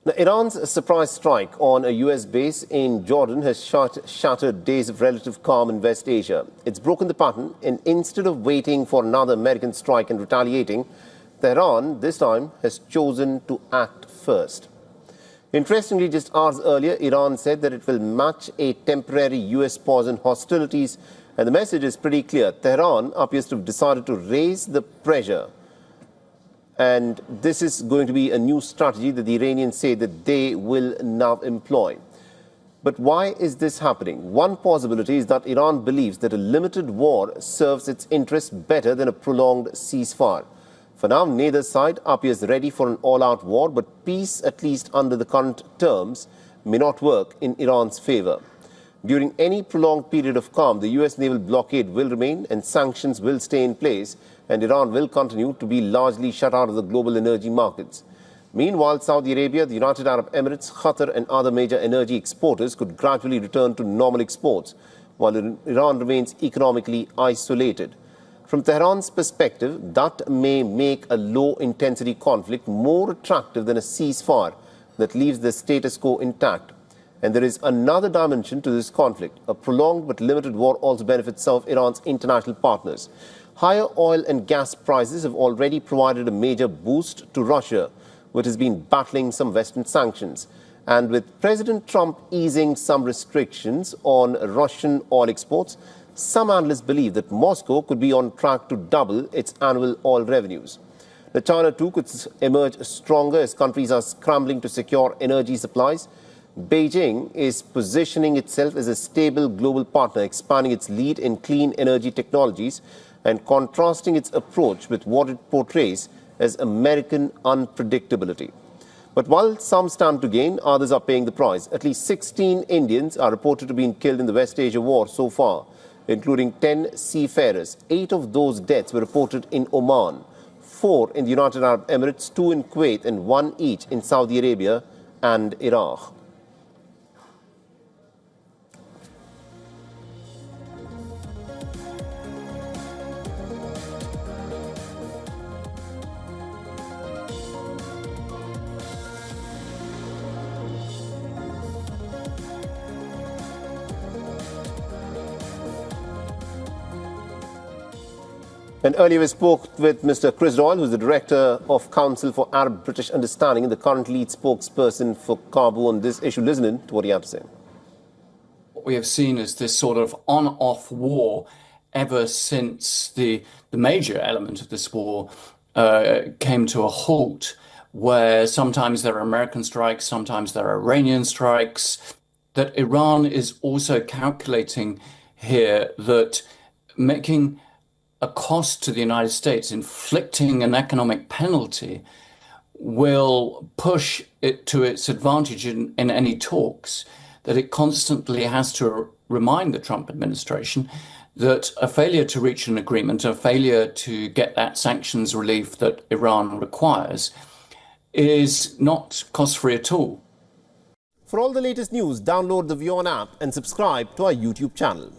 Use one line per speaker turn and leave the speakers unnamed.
Now, Iran's surprise strike on a US base in Jordan has shattered days of relative calm in West Asia. It's broken the pattern, and instead of waiting for another American strike and retaliating, Tehran this time has chosen to act first. Interestingly, just hours earlier, Iran said that it will match a temporary US pause in hostilities, and the message is pretty clear. Tehran appears to have decided to raise the pressure. And this is going to be a new strategy that the Iranians say that they will now employ. But why is this happening? One possibility is that Iran believes that a limited war serves its interests better than a prolonged ceasefire. For now, neither side appears ready for an all-out war, but peace, at least under the current terms, may not work in Iran's favor. During any prolonged period of calm, the US naval blockade will remain and sanctions will stay in place, and Iran will continue to be largely shut out of the global energy markets. Meanwhile, Saudi Arabia, the United Arab Emirates, Qatar and other major energy exporters could gradually return to normal exports, while Iran remains economically isolated. From Tehran's perspective, that may make a low-intensity conflict more attractive than a ceasefire that leaves the status quo intact. And there is another dimension to this conflict. A prolonged but limited war also benefits some of Iran's international partners. Higher oil and gas prices have already provided a major boost to Russia, which has been battling some Western sanctions. And with President Trump easing some restrictions on Russian oil exports, some analysts believe that Moscow could be on track to double its annual oil revenues. Now, China too could emerge stronger as countries are scrambling to secure energy supplies. Beijing is positioning itself as a stable global partner, expanding its lead in clean energy technologies and contrasting its approach with what it portrays as American unpredictability. But while some stand to gain, others are paying the price. At least 16 Indians are reported to have been killed in the West Asia war so far, including 10 seafarers. 8 of those deaths were reported in Oman, 4 in the United Arab Emirates, 2 in Kuwait, and 1 each in Saudi Arabia and Iraq. And earlier we spoke with Mr. Chris Doyle, who is the Director of Council for Arab-British Understanding and the current lead spokesperson for Cabo on this issue. Listen to what he had to say.
What we have seen is this sort of on-off war ever since the major element of this war came to a halt, where sometimes there are American strikes, sometimes there are Iranian strikes, that Iran is also calculating here that making a cost to the United States, inflicting an economic penalty, will push it to its advantage in any talks, that it constantly has to remind the Trump administration that a failure to reach an agreement, a failure to get that sanctions relief that Iran requires, is not cost-free at all.
For all the latest news, download the WION app and subscribe to our YouTube channel.